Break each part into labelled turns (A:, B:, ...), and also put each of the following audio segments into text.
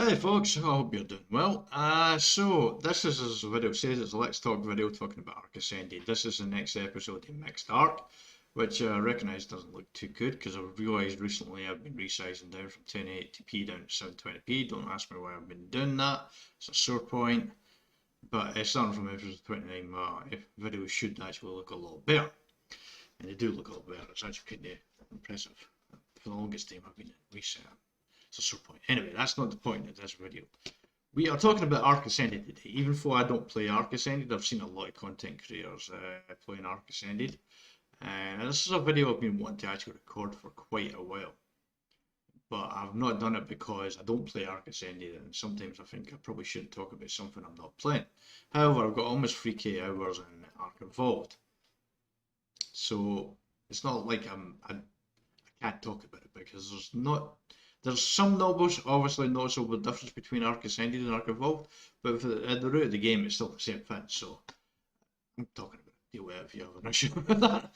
A: Hey folks, I hope you're doing well. So this is, as the video says, it's a Let's Talk video talking about Ark Ascended. This is the next episode in Mixed Ark, which I recognise doesn't look too good because I've realised recently I've been resizing down from 1080p down to 720p. Don't ask me why I've been doing that. It's a sore point. But starting from episode 29, my videos should actually look a lot better. And they do look a lot better. It's actually kind of impressive. For the longest time I've been in reset. It's a sore point. Anyway, that's not the point of this video. We are talking about Ark Ascended today. Even though I don't play Ark Ascended, I've seen a lot of content creators playing Ark Ascended. And this is a video I've been wanting to actually record for quite a while. But I've not done it because I don't play Ark Ascended, and sometimes I think I probably shouldn't talk about something I'm not playing. However, I've got almost 3k hours in Ark Evolved. So it's not like I can't talk about it because there's some obviously noticeable difference between Ark Ascended and Ark Evolved, but at the root of the game it's still the same thing, so I'm talking about it. Deal with it if you have an issue with that.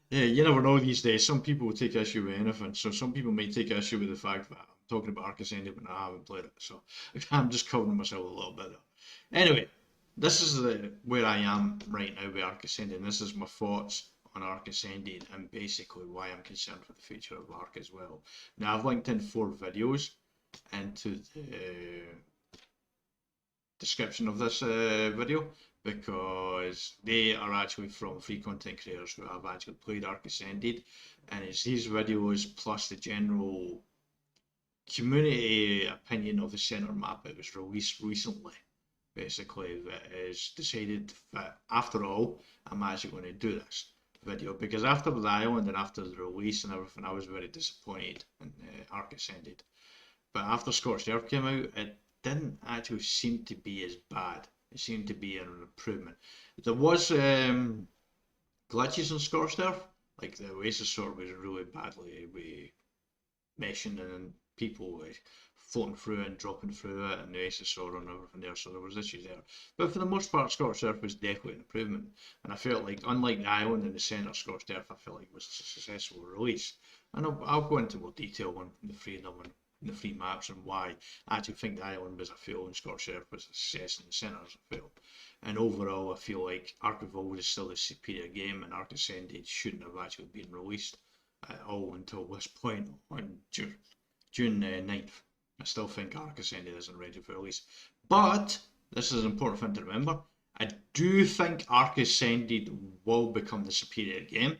A: Yeah, you never know these days. Some people will take issue with anything, so some people may take issue with the fact that I'm talking about Ark Ascended when I haven't played it, so I'm just covering myself a little bit there. Anyway, this is where I am right now with Ark Ascended, and this is my thoughts on Ark Ascended and basically why I'm concerned for the future of Ark as well. Now I've linked in 4 videos into the description of this video because they are actually from free content creators who have actually played Ark Ascended, and it's these videos plus the general community opinion of the centre map that was released recently basically that has decided that after all I'm actually going to do this video, because after the island and after the release and everything I was very disappointed in Ark Ascended, but after Scorched Earth came out it didn't actually seem to be as bad. It seemed to be an improvement. There was glitches in Scorched Earth, like the Oasis sword was really badly meshing and people floating through it and dropping through it, and the Oasis sword and everything there, so there was issues there. But for the most part, Scorched Earth was definitely an improvement, and I felt like, unlike the island in the centre of Scorched Earth, I felt like it was a successful release. And I'll go into more detail on the three of them and the 3 maps and why I actually think the island was a fail and Scorched Earth was a success and the centre was a fail. And overall, I feel like Ark Evolved is still a superior game, and Ark Ascended shouldn't have actually been released at all until this point on June 9th. I still think Ark Ascended isn't ready for release. But this is an important thing to remember. I do think Ark Ascended will become the superior game,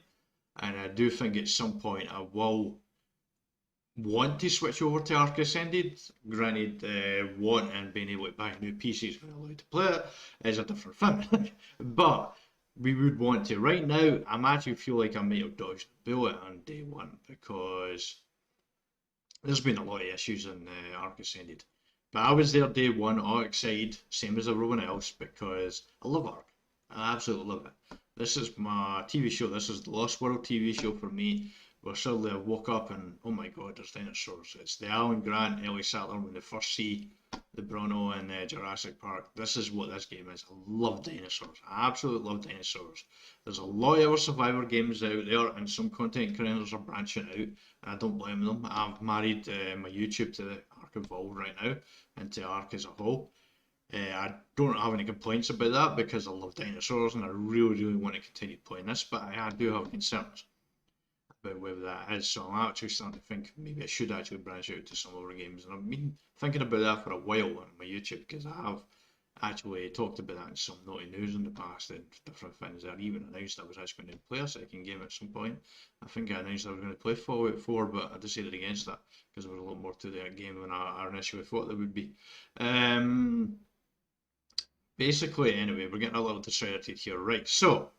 A: and I do think at some point I will want to switch over to Ark Ascended. Granted, want and being able to buy new PCs when allowed to play it is a different thing. But we would want to. Right now, I'm actually feel like I may have dodged the bullet on day 1 because there's been a lot of issues in Ark Ascended. But I was there day 1, all excited, same as everyone else, because I love Ark. I absolutely love it. This is my TV show. This is the Lost World TV show for me. Where suddenly I woke up and, oh my god, there's dinosaurs. It's the Alan Grant, Ellie Sattler when they first see the Bruno in Jurassic Park. This is what this game is. I love dinosaurs. I absolutely love dinosaurs. There's a lot of other Survivor games out there, and some content creators are branching out, and I don't blame them. I've married my YouTube to the Ark Evolved right now, and to Ark as a whole. I don't have any complaints about that because I love dinosaurs and I really want to continue playing this, but I do have concerns about whether that is. So I'm actually starting to think maybe I should actually branch out to some other games, and I've been thinking about that for a while on my YouTube because I have actually talked about that in some Notey news in the past and different things. I even announced I was actually going to play a second game at some point. I think I announced I was going to play Fallout 4, but I decided against that because there was a lot more to the game than I initially thought there would be. Basically, anyway, we're getting a little distracted here. Right, so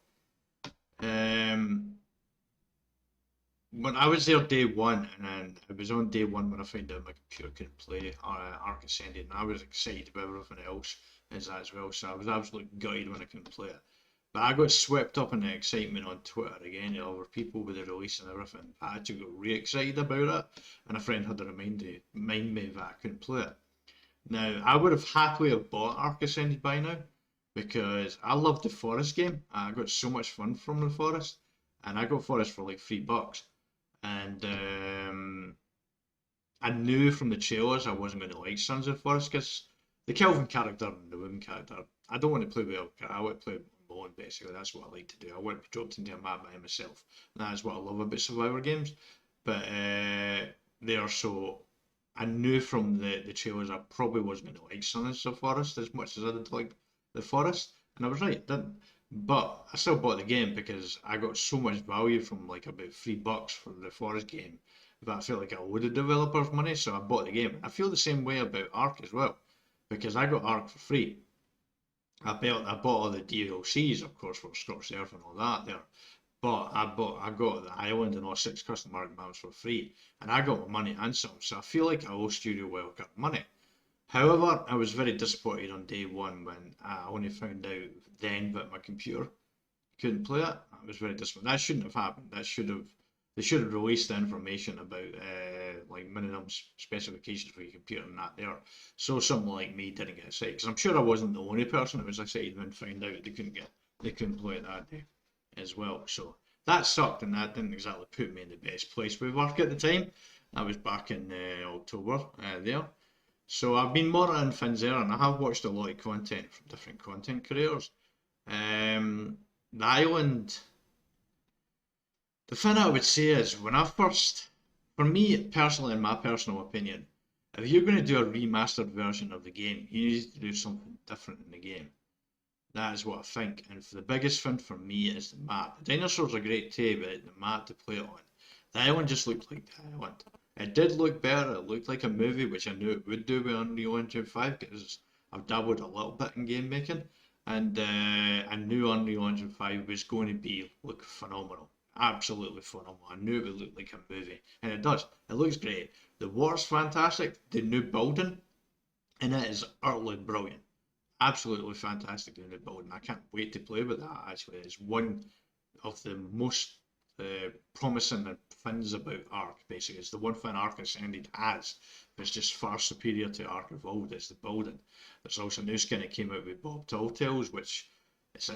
A: when I was there day 1, and it was on day 1 when I found out my computer couldn't play Ark Ascended, and I was excited about everything else as that as well, so I was absolutely gutted when I couldn't play it. But I got swept up in the excitement on Twitter again, over people with the release and everything. I actually got really excited about it, and a friend had to remind me that I couldn't play it. Now, I would have happily have bought Ark Ascended by now, because I love the Forest game. I got so much fun from the Forest, and I got Forest for like $3. And I knew from the trailers I wasn't going to like Sons of the Forest because the Kelvin character and the women character, I don't want to play with them. I want to play with my own, basically. That's what I like to do. I want to be dropped into a map by myself. And that is what I love about Survivor games. But they are so. I knew from the trailers I probably wasn't going to like Sons of the Forest as much as I did like the Forest. And I was right, didn't. But I still bought the game because I got so much value from like about $3 for the Forest game that I felt like I owed the developers money, so I bought the game. I feel the same way about Ark as well, because I got Ark for free. I bought all the DLCs, of course, for Scorched Earth and all that there. But I got the island and all 6 custom Ark maps for free, and I got my money and some. So I feel like I owe Studio Wildcard money. However, I was very disappointed on day one when I only found out then that my computer couldn't play it. I was very disappointed. That shouldn't have happened. They should have released the information about like minimum specifications for your computer and that there. So someone like me didn't get excited because I'm sure I wasn't the only person that was excited when found out they couldn't play it that day as well. So that sucked and that didn't exactly put me in the best place with work at the time. I was back in October there. So I've been monitoring things there and I have watched a lot of content from different content creators. The island, the thing I would say is when I first, for me personally, in my personal opinion, if you're going to do a remastered version of the game, you need to do something different in the game. That is what I think. And the biggest thing for me is the map. The dinosaurs are great too, but the map to play it on. The island just looked like the island. It did look better. It looked like a movie, which I knew it would do with Unreal Engine 5 because I've dabbled a little bit in game making, and I knew Unreal Engine 5 was going to be look phenomenal, absolutely phenomenal. I knew it would look like a movie, and it does. It looks great. The water's fantastic. The new building, and it is utterly brilliant. Absolutely fantastic the new building. I can't wait to play with that. Actually, it's one of the most promising things about Ark. Basically, it's the one thing Ark Ascended has that's just far superior to Ark Evolved. It's the building. There's also a new skin that came out with Bob Talltales, which is,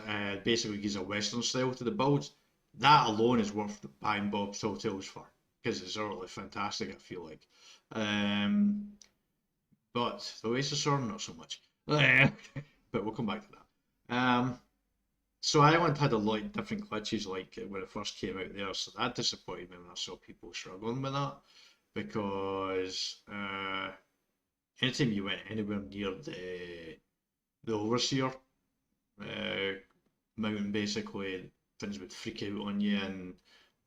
A: basically gives a Western style to the builds. That alone is worth buying Bob Talltales for because it's utterly fantastic. I feel like, but the Oasis Sword not so much. But we'll come back to that. So Ireland had a lot of different glitches like when it first came out there, so that disappointed me when I saw people struggling with that because anytime you went anywhere near the Overseer mountain, basically things would freak out on you and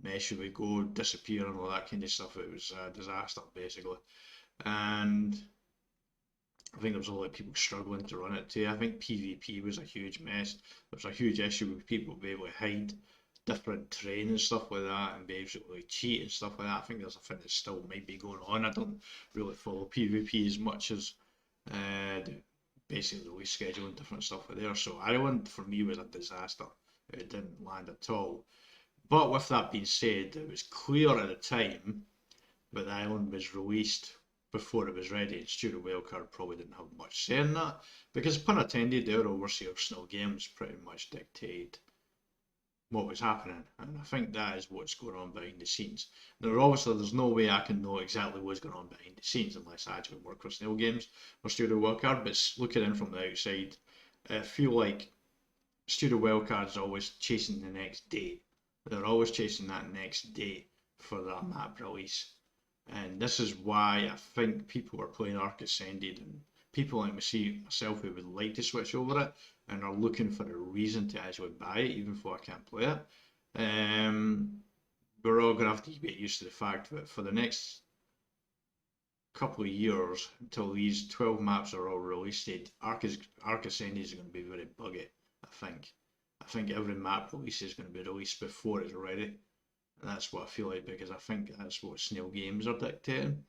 A: mesh would go disappear and all that kind of stuff. It was a disaster basically, and I think there was a lot of people struggling to run it too. I think PvP was a huge mess. There was a huge issue with people being able to hide different terrain and stuff like that and be able to like, cheat and stuff like that. I think there's a thing that still might be going on. I don't really follow PvP as much as basically the release schedule and different stuff like there. So Ireland for me was a disaster. It didn't land at all. But with that being said, it was clear at the time that the island was released before it was ready, and Studio Wildcard probably didn't have much say in that because, pun intended, their overseer of Snow Games pretty much dictated what was happening, and I think that is what's going on behind the scenes. Now, obviously, there's no way I can know exactly what's going on behind the scenes unless I actually work with Snail Games or Studio Wildcard, but looking in from the outside, I feel like Studio Wildcard's always chasing the next day. They're always chasing that next day for that map release. And this is why I think people are playing Ark Ascended and people like myself who would like to switch over it and are looking for a reason to actually buy it even though I can't play it. We're all going to have to get used to the fact that for the next couple of years until these 12 maps are all released, Ark Ascended is going to be very buggy, I think. I think every map release is going to be released before it's ready. And that's what I feel like because I think that's what Snail Games are dictating.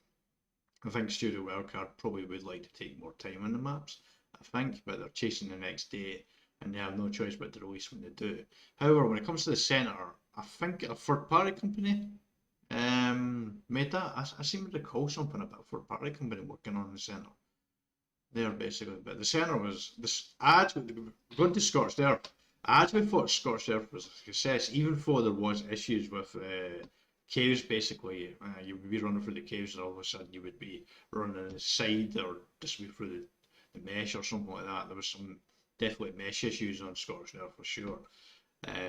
A: I think Studio Wildcard probably would like to take more time on the maps, I think, but they're chasing the next day and they have no choice but to release when they do. However, when it comes to the centre, I think a third-party company made that. I seem to recall something about a third-party company working on the centre there, basically. But the centre was this. Going to Scorched Earth. I actually thought Scorched Earth was a success, even though there was issues with caves basically. You would be running through the caves, and all of a sudden you would be running on the side or just be through the mesh or something like that. There was some definitely mesh issues on Scottish there for sure.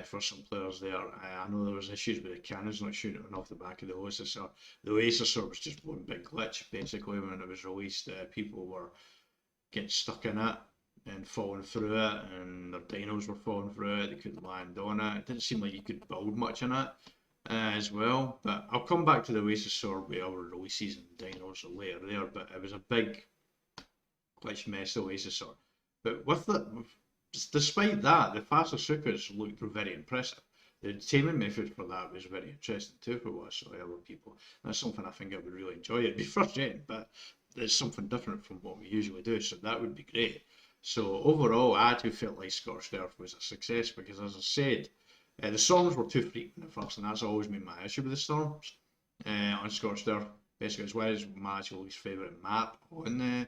A: For some players there, I know there was issues with the cannons not shooting off the back of the Oasis. The Oasis was just one big glitch basically when it was released. People were getting stuck in it and falling through it, and their dinos were falling through it. They couldn't land on it. It didn't seem like you could build much in it as well. But I'll come back to the Oasis Sword with our releases and dinos later there. But it was a big glitch mess, the Oasis Sword. But with the despite that, the faster Sukas looked very impressive. The taming method for that was very interesting too for us, so other people. That's something I think I would really enjoy. It'd be frustrating, but it's something different from what we usually do, so that would be great. So overall, I actually felt like Scorched Earth was a success because, as I said, the storms were too frequent at first, and that's always been my issue with the storms on Scorched Earth. Basically, as well as my actual least favourite map on the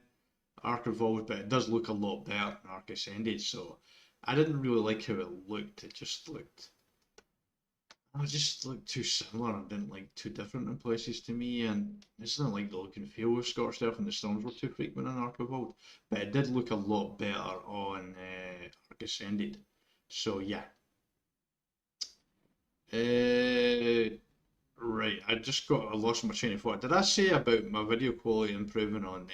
A: Ark Evolved, but it does look a lot better than Ark Ascended, so I didn't really like how it looked. It just looked too similar and didn't like too different in places to me, and it's not like the look and feel of Scorched Earth and the storms were too frequent in Ark Evolved, but it did look a lot better on Ark Ascended. So yeah. Right, I lost my train of thought. Did I say about my video quality improving on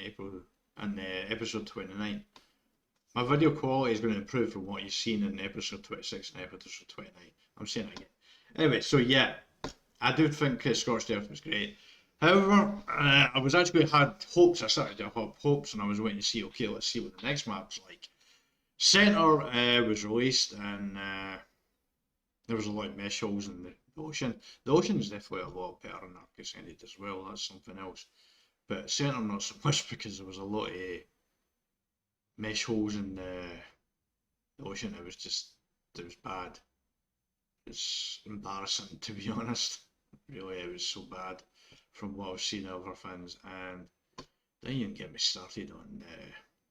A: episode 29? My video quality is going to improve from what you've seen in episode 26 and episode 29. I'm saying it again. Anyway, so yeah, I do think Scorched Earth was great. However, I was actually had hopes. I started to have hopes, and I was waiting to see. Okay, let's see what the next map's like. Center was released, and there was a lot of mesh holes in the ocean. The ocean is definitely a lot better in Ark Ascended as well. That's something else. But Center not so much because there was a lot of mesh holes in the ocean. It was bad. It's embarrassing to be honest. Really, it was so bad from what I've seen of other things. And don't even get me started on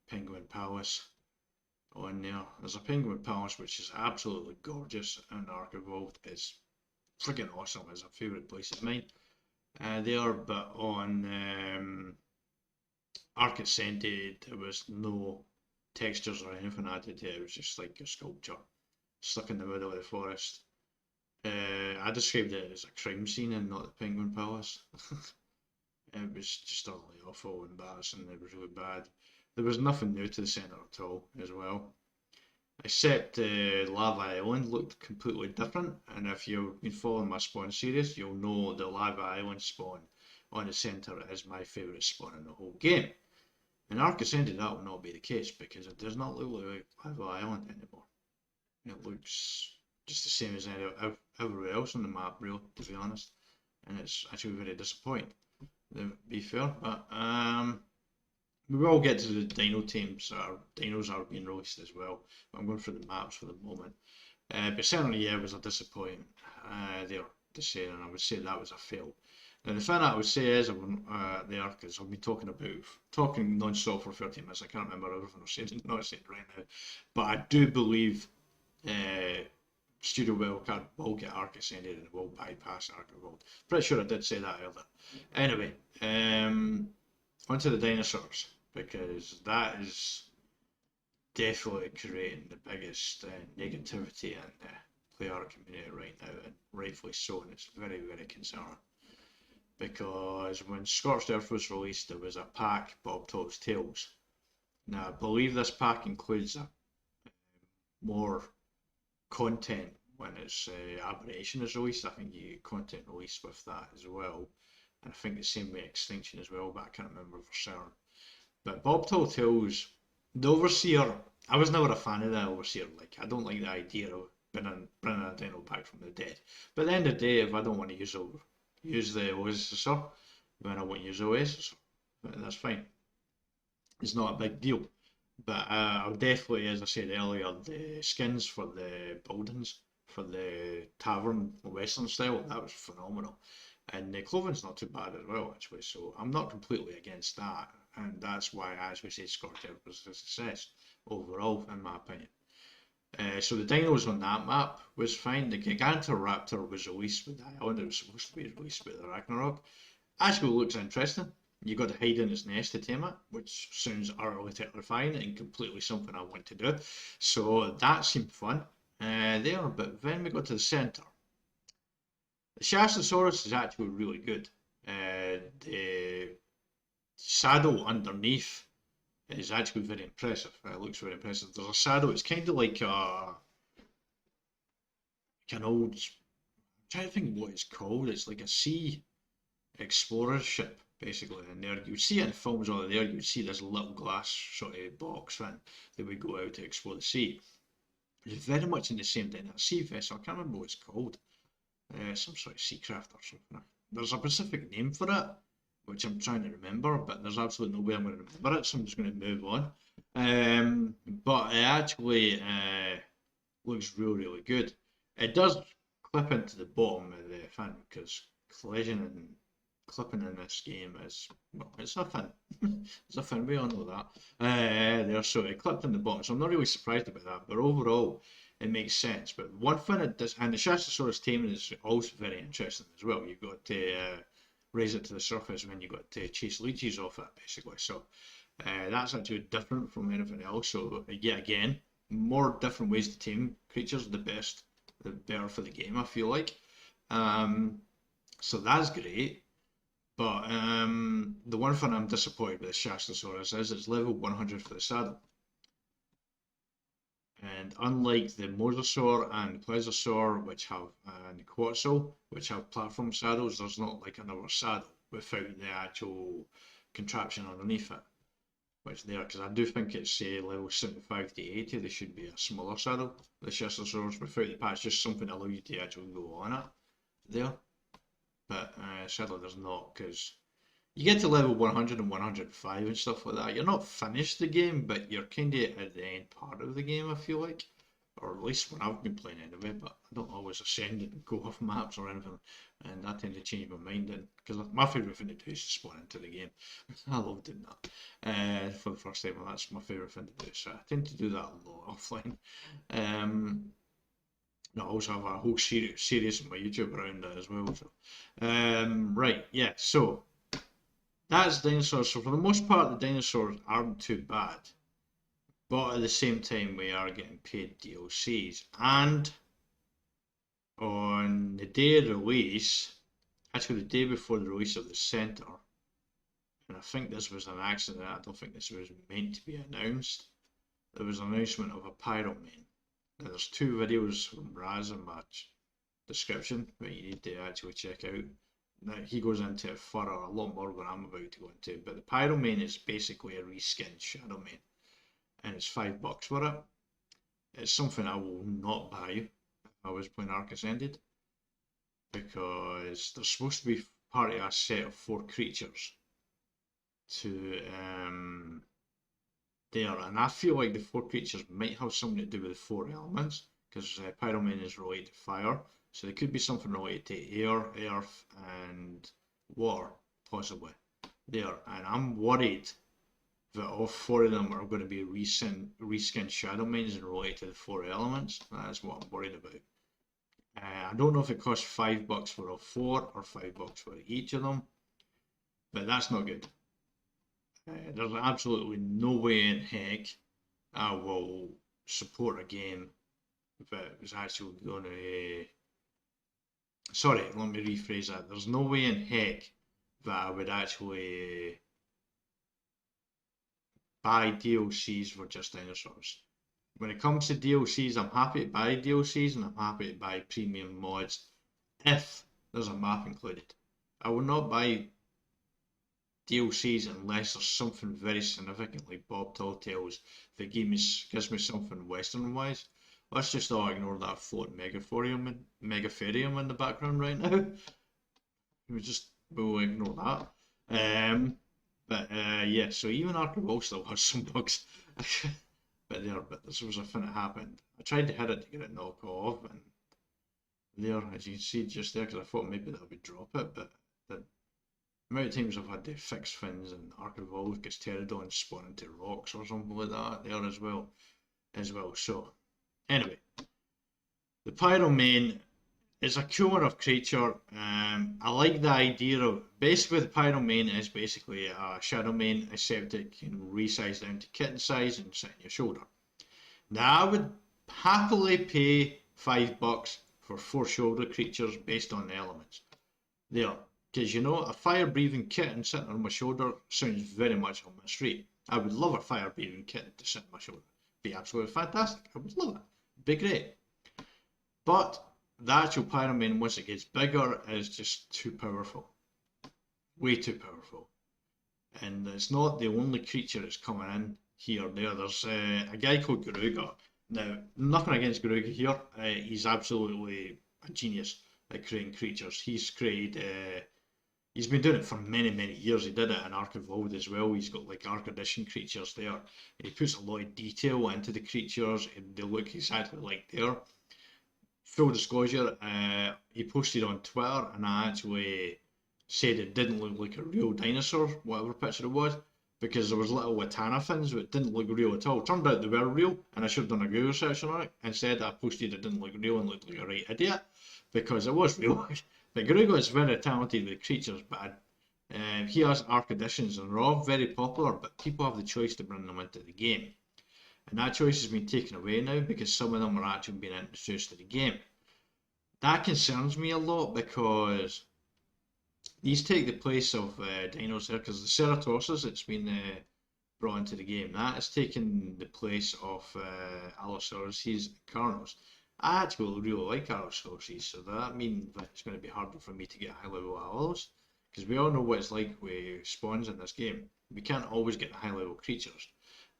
A: Penguin Palace on there. There's a Penguin Palace which is absolutely gorgeous in Ark Evolved. It's freaking awesome. It's a favourite place of mine there, but on Ark Ascended there was no textures or anything added to it. It was just like a sculpture stuck in the middle of the forest. I described it as a crime scene and not the Penguin Palace. It was just utterly awful, embarrassing. It was really bad. There was nothing new to the centre at all as well, except Lava Island looked completely different. And if you've been following my spawn series, you'll know the Lava Island spawn on the centre is my favourite spawn in the whole game. In Ark Ascended that will not be the case because it does not look like Lava Island anymore. It looks just the same as everywhere else on the map, really, to be honest. And it's actually very disappointing, to be fair. But we will get to the dino teams. Dinos are being released as well. But I'm going through the maps for the moment. But certainly, yeah, it was a disappointment there to say, and I would say that was a fail. Now, the thing I would say is, there, because I've been talking non-stop for 30 minutes. I can't remember everything I've said, not said right now. But I do believe Studio Wildcard will get Ark Ascended and will bypass Ark Evolved. Pretty sure I did say that earlier. Anyway, onto the dinosaurs, because that is definitely creating the biggest negativity in the playARK community right now, and rightfully so, and it's very, very concerning. Because when Scorched Earth was released, there was a pack, Bobtop's Tales. Now, I believe this pack includes more content when its Aberration is released. I think you get content released with that as well, and I think the same with Extinction as well, but I can't remember for certain. But Bobtail Tales, the Overseer, I was never a fan of the Overseer. Like, I don't like the idea of bringing a dino back from the dead. But at the end of the day, if I don't want to use the Oasis, then I won't use the Oasis. But that's fine. It's not a big deal. But I'll definitely, as I said earlier, the skins for the buildings, for the tavern western style, that was phenomenal. And the clothing's not too bad as well, actually, so I'm not completely against that. And that's why I actually say Scorched Earth was a success overall, in my opinion. So the dinos on that map was fine. The Gigantoraptor was released with the island. It was supposed to be released with the Raasclark. Actually looks interesting. You got to hide in its nest to tame it, which sounds utterly terrifying and completely something I want to do. So that seemed fun. There, but then we got to the centre. The Shastosaurus is actually really good. The saddle underneath is actually very impressive. It looks very impressive. There's a saddle. It's kind of like an old. I'm trying to think what it's called. It's like a sea explorer ship, basically. And there you see it in films over there. You see this little glass sort of box thing that we go out to explore the sea. It's very much in the same thing. A sea vessel. I can't remember what it's called. Some sort of sea craft or something. There's a specific name for it, which I'm trying to remember, but there's absolutely no way I'm going to remember it, so I'm just going to move on. But it actually looks really, really good. It does clip into the bottom of the fin, because collision and clipping in this game is, well, it's a fin. It's a fin, we all know that. There, so it clipped in the bottom, so I'm not really surprised about that, but overall, it makes sense. But one thing it does, and the Shastosaurus taming is also very interesting as well. You've got to raise it to the surface, and then you've got to chase leeches off it, basically. So that's actually different from anything else. So yet again, more different ways to tame creatures, the better for the game, I feel like. So that's great. But the one thing I'm disappointed with the Shastosaurus is it's level 100 for the saddle. And unlike the Mosasaur and Plesiosaur, which have, and Quetzal, which have platform saddles, there's not like another saddle without the actual contraption underneath it. Which there, because I do think it's say level 75 to 80, there should be a smaller saddle. The Shastosaurus without the patch, just something to allow you to actually go on it there. But sadly there's not, because you get to level 100 and 105 and stuff like that. You're not finished the game, but you're kind of at the end part of the game, I feel like. Or at least when I've been playing anyway, but I don't always ascend and go off maps or anything. And I tend to change my mind, because my favourite thing to do is to spawn into the game. I love doing that for the first time, and that's my favourite thing to do. So I tend to do that a lot offline. I also have a whole series on my YouTube around that as well. So. Right, yeah, so that's dinosaurs. So for the most part, the dinosaurs aren't too bad. But at the same time, we are getting paid DLCs. And on the day of release, actually the day before the release of the Centre, and I think this was an accident, I don't think this was meant to be announced, there was an announcement of a Pyromane. Now there's two videos from Raz in my description that you need to actually check out. Now he goes into it further, a lot more than I'm about to go into, but the Pyromane is basically a reskinned Shadowmane, and it's $5 for it. It's something I will not buy if I was playing Ark Ascended, because there's supposed to be part of a set of 4 creatures to there, and I feel like the 4 creatures might have something to do with the 4 elements, because Pyromane is related to fire, so there could be something related to air, earth, and water, possibly there. And I'm worried that all 4 of them are going to be reskinned Shadowmanes and related to the 4 elements. That's what I'm worried about. I don't know if it costs $5 for all 4 or $5 for each of them, but that's not good. There's absolutely no way in heck I will support a game that is actually going to. Sorry, let me rephrase that. There's no way in heck that I would actually buy DLCs for just dinosaurs. When it comes to DLCs, I'm happy to buy DLCs and I'm happy to buy premium mods if there's a map included. I will not buy DLCs unless there's something very significant like Bob Telltale's that gives me something western wise. Let's just all ignore that floating megatherium in the background right now. We'll ignore that. But yeah, so even Ark Evolved still has some bugs. but this was a thing that happened. I tried to hit it to get it knocked off, and there, as you can see just there, because I thought maybe that would drop it, but the amount of times I've had to fix things and Ark Evolved gets Pterodons spawn into rocks or something like that there as well. So Anyway, the Pyromane is a cool enough creature. I like the idea of, basically the Pyromane is basically a Shadowmane, except it can resize down to kitten size and sit on your shoulder. Now I would happily pay $5 for 4 shoulder creatures based on the elements. There, because you know, a fire breathing kitten sitting on my shoulder sounds very much on my street. I would love a fire breathing kitten to sit on my shoulder. Be absolutely fantastic. I would love it. Be great. But the actual Pyromane, once it gets bigger, is just too powerful. Way too powerful. And it's not the only creature that's coming in here or there. There's a guy called Garuga. Now, nothing against Garuga here. He's absolutely a genius at creating creatures. He's been doing it for many, many years. He did it in Ark Evolved as well. He's got like Ark Edition creatures there. He puts a lot of detail into the creatures, and they look exactly like there. Full disclosure, he posted on Twitter, and I actually said it didn't look like a real dinosaur, whatever picture it was, because there was little Watana fins that didn't look real at all. Turned out they were real, and I should have done a Google search on it. Instead, I posted it didn't look real and looked like a right idiot, because it was real. But Garuga is very talented with creatures, but he has Ark Editions, and they're all very popular, but people have the choice to bring them into the game. And that choice has been taken away now because some of them are actually being introduced to the game. That concerns me a lot because these take the place of dinos there, because the Ceratosaurus that's been brought into the game, that has taken the place of Allosauruses and Carnos. I actually really like Allosauruses, so that means that it's going to be harder for me to get high level Allos, because we all know what it's like with spawns in this game. We can't always get the high level creatures,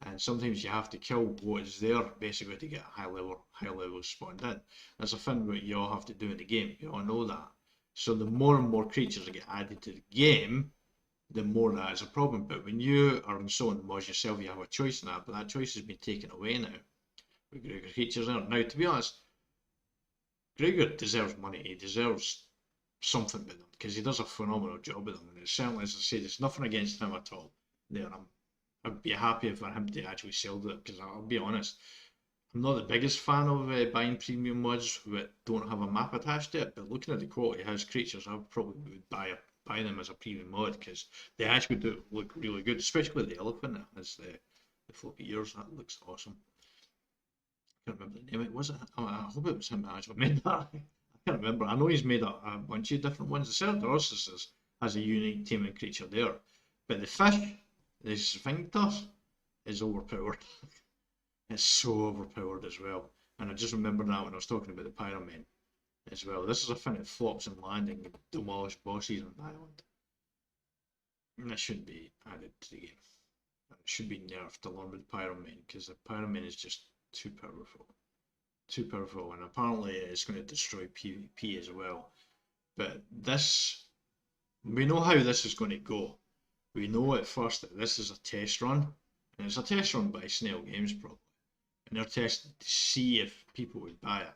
A: and sometimes you have to kill what is there basically to get high level spawned in. That's a thing that you all have to do in the game. You all know that. So the more and more creatures that get added to the game, the more that is a problem. But when you are installing the mods yourself, you have a choice in that, but that choice has been taken away now with Gregor creatures in it. Now, to be honest, Gregor deserves money. He deserves something with them because he does a phenomenal job with them. And it's certainly, as I said, there's nothing against him at all. There, I'd be happy for him to actually sell it, because I'll be honest, I'm not the biggest fan of buying premium mods that don't have a map attached to it, but looking at the quality of his creatures, I probably would buy them as a premium mod, because they actually do look really good, especially with the elephant that has the floppy ears. That looks awesome. I can't remember the name. Was it? I hope it was him that actually made that. I can't remember. I know he's made a bunch of different ones. The Ceratosaurus has a unique taming creature there, but the fish, the sphincter, is overpowered. It's so overpowered as well. And I just remember that when I was talking about the Pyromane as well. This is a thing that flops and landing and demolish bosses on the island. And that shouldn't be added to the game. It should be nerfed along with the Pyromane, because the Pyromane is just too powerful. Too powerful, and apparently it's going to destroy PvP as well. But this, we know how this is going to go. We know at first that this is a test run, and it's a test run by Snail Games probably, and they're testing to see if people would buy it.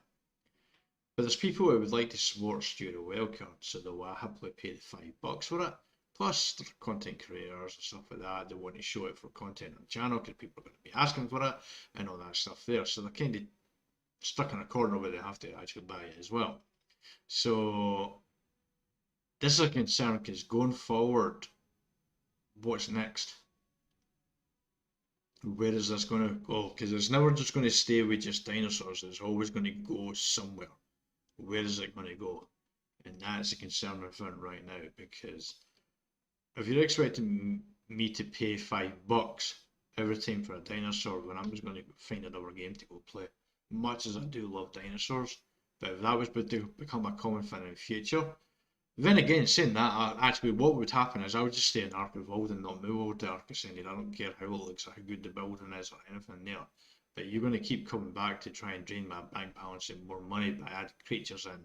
A: But there's people who would like to support Studio Wildcard, so they'll happily pay the $5 for it. Plus, there are content creators and stuff like that. They want to show it for content on the channel because people are going to be asking for it and all that stuff there. So they're kind of stuck in a corner where they have to actually buy it as well. So this is a concern, because going forward, what's next? Where is this going to go? Because it's never just going to stay with just dinosaurs. It's always going to go somewhere. Where is it going to go? And that's a concern I'm feeling right now, because if you're expecting me to pay $5 every time for a dinosaur, when I'm just going to find another game to go play, much as I do love dinosaurs, but if that was to become a common thing in the future, then again, saying that, actually what would happen is I would just stay in Ark Evolved and not move over to Ark Ascended. I don't care how it looks or how good the building is or anything there. But you're going to keep coming back to try and drain my bank balance and more money by adding creatures in,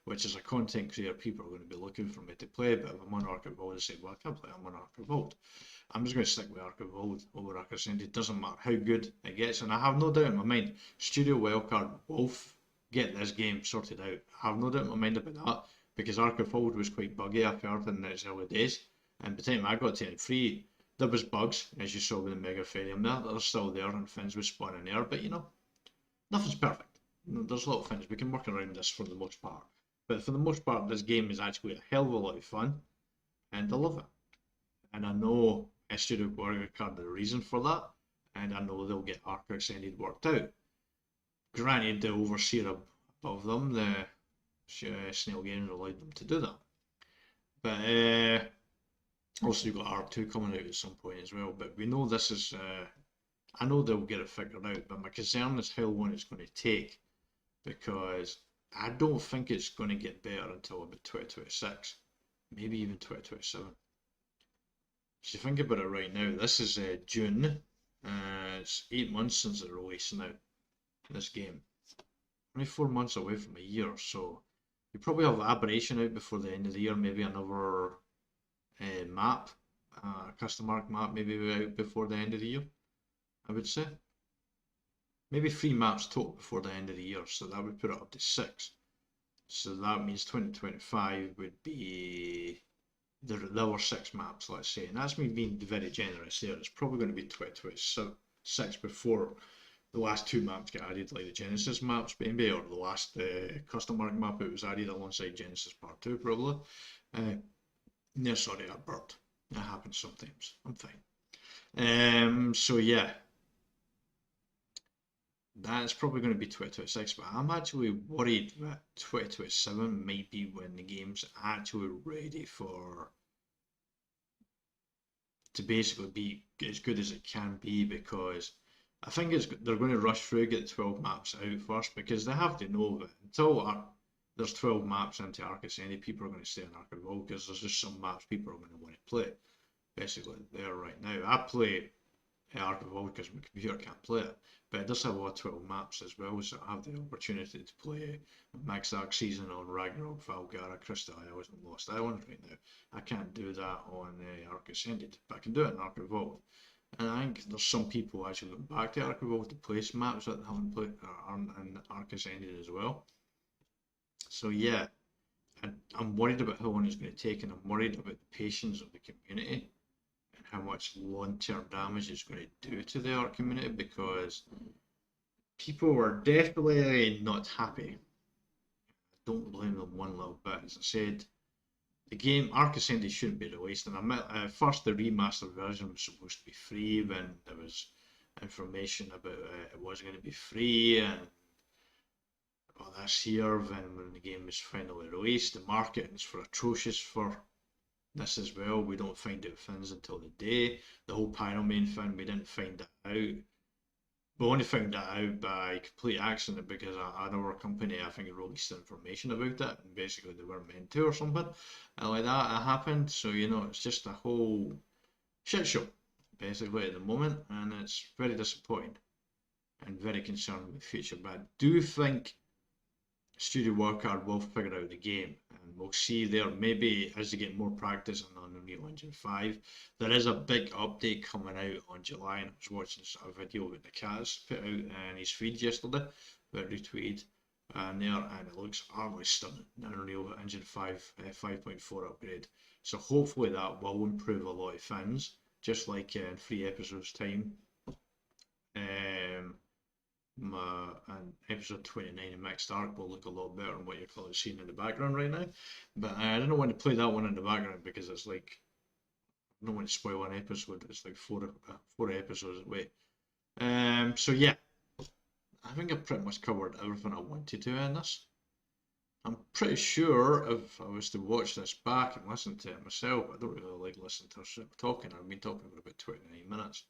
A: which as a content creator, people are going to be looking for me to play. But if I'm on Ark Evolved, I say, well, I can't play, I'm on Ark Evolved. I'm just going to stick with Ark Evolved over Ark Ascended. It doesn't matter how good it gets. And I have no doubt in my mind, Studio Wildcard will get this game sorted out. I have no doubt in my mind about that, because Ark Evolved was quite buggy, I've heard, in its early days. And by the time I got to it free, there was bugs, as you saw with the Megatherium there, that are still there, and things were spawning there. But you know, nothing's perfect. there's a lot of things we can work around this for the most part. But for the most part, this game is actually a hell of a lot of fun, and I love it. And I know Studio Warrior Card the reason for that, and I know they'll get Ark Extended worked out. Granted, the overseer above them, the Snail Games, allowed them to do that. But also you've got Ark 2 coming out at some point as well. But we know this is, I know they'll get it figured out, but my concern is how long it's going to take, because I don't think it's going to get better until about 2026, maybe even 2027. If you think about it right now, this is June, it's 8 months since the release now, this game. Only 4 months away from a year, so you probably have Aberration out before the end of the year, maybe another map, custom Ark map, maybe out before the end of the year, I would say. Maybe 3 maps total before the end of the year, so that would put it up to 6. So that means 2025 would be, there were 6 maps, let's say, and that's me being very generous there. It's probably going to be 2026 before the last 2 maps get added, like the Genesis maps maybe, or the last custom Ark map that was added alongside Genesis Part 2 probably. No, sorry, I burped. That happens sometimes. I'm fine. So yeah, that's probably going to be 2026, but I'm actually worried that 2027 might be when the game's actually ready to basically be as good as it can be, because I think they're going to rush through, get 12 maps out first, because they have to know that until there's 12 maps into Ark Ascended, people are going to stay in Ark Evolved, because there's just some maps people are going to want to play. Basically, there right now. I play Ark Evolved because my computer can't play it, but it does have a lot of 12 maps as well, so I have the opportunity to play Max Ark season on Ragnarok, Valgara, Crystal Isles, and Lost Islands right now. I can't do that on Ark Ascended, but I can do it in Ark Evolved. And I think there's some people actually going back to Ark Evolved to play some maps that they haven't played in Ark Ascended as well. So yeah, I'm worried about how long it's going to take, and I'm worried about the patience of the community and how much long-term damage it's going to do to the Ark community, because people were definitely not happy. I don't blame them one little bit. As I said, the game Ark Ascended shouldn't be released, and first the remastered version was supposed to be free, when there was information about it was going to be free, and well, this year, then when the game was finally released, the marketing's for atrocious for this as well. We don't find out things until the day. The whole Pyromane thing, we didn't find that out. We only found that out by complete accident, because another company, I think, released information about it, and basically they weren't meant to or something, and like that happened. So, you know, it's just a whole shit show, basically, at the moment, and it's very disappointing and very concerned with the future. But I do think Studio Warcard will figure out the game, and we'll see there, maybe as they get more practice on Unreal Engine 5. There is a big update coming out on July, and I was watching a video that the Kaz put out in his feed yesterday, that retweeted, and it looks utterly stunning, an Unreal Engine 5 5.4 upgrade. So hopefully that will improve a lot of things, just like in 3 episodes time. And episode 29 of Mixed Ark will look a lot better than what you're probably seeing in the background right now. But I don't want to play that one in the background, because it's like, I don't want to spoil an episode. It's like four episodes away. So yeah, I think I've pretty much covered everything I wanted to in this. I'm pretty sure if I was to watch this back and listen to it myself, I don't really like listening to myself talking. I've been talking for about 29 minutes.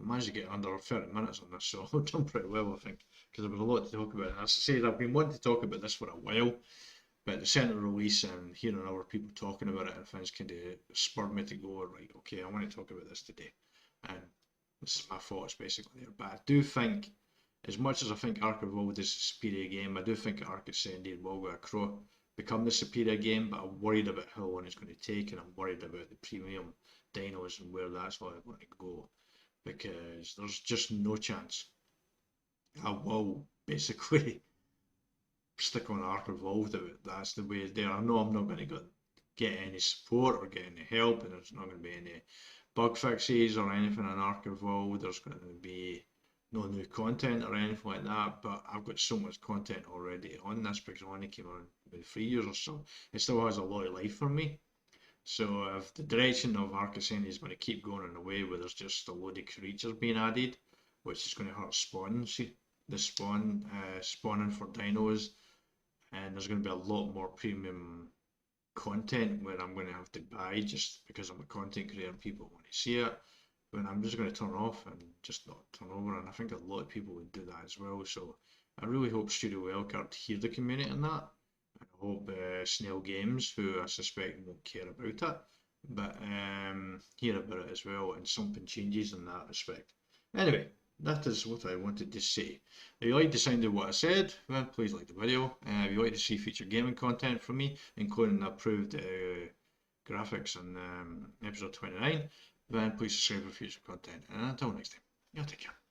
A: I managed to get under 30 minutes on this, so I've done pretty well, I think, because there was a lot to talk about. As I said, I've been wanting to talk about this for a while, but the centre release and hearing other people talking about it and things kind of spurred me to go, right, okay, I want to talk about this today. And this is my thoughts basically there. But I do think, as much as I think Ark Evolved is a superior game, I do think Ark Ascended will become the superior game, but I'm worried about how long it's going to take, and I'm worried about the premium dinos and where that's going to go, because there's just no chance I will basically stick on Ark Evolved. That's the way it's there. I know I'm not going to get any support or get any help, and there's not going to be any bug fixes or anything on Ark Evolved. There's going to be no new content or anything like that, but I've got so much content already on this because I only came on with 3 years or so. It still has a lot of life for me. So if the direction of Ark is going to keep going in a way where there's just a load of creatures being added, which is going to hurt spawn, see the spawning for dinos, and there's going to be a lot more premium content where I'm going to have to buy just because I'm a content creator and people want to see it, when I'm just going to turn off and just not turn over. And I think a lot of people would do that as well. So I really hope Studio Wildcard hear the community on that. And I hope Snail Games, who I suspect won't care about it, but hear about it as well, and something changes in that respect. Anyway, that is what I wanted to say. If you like the sound of what I said, then please like the video. If you like to see featured gaming content from me, including approved graphics on episode 29, then please subscribe for future content. And until next time, you take care.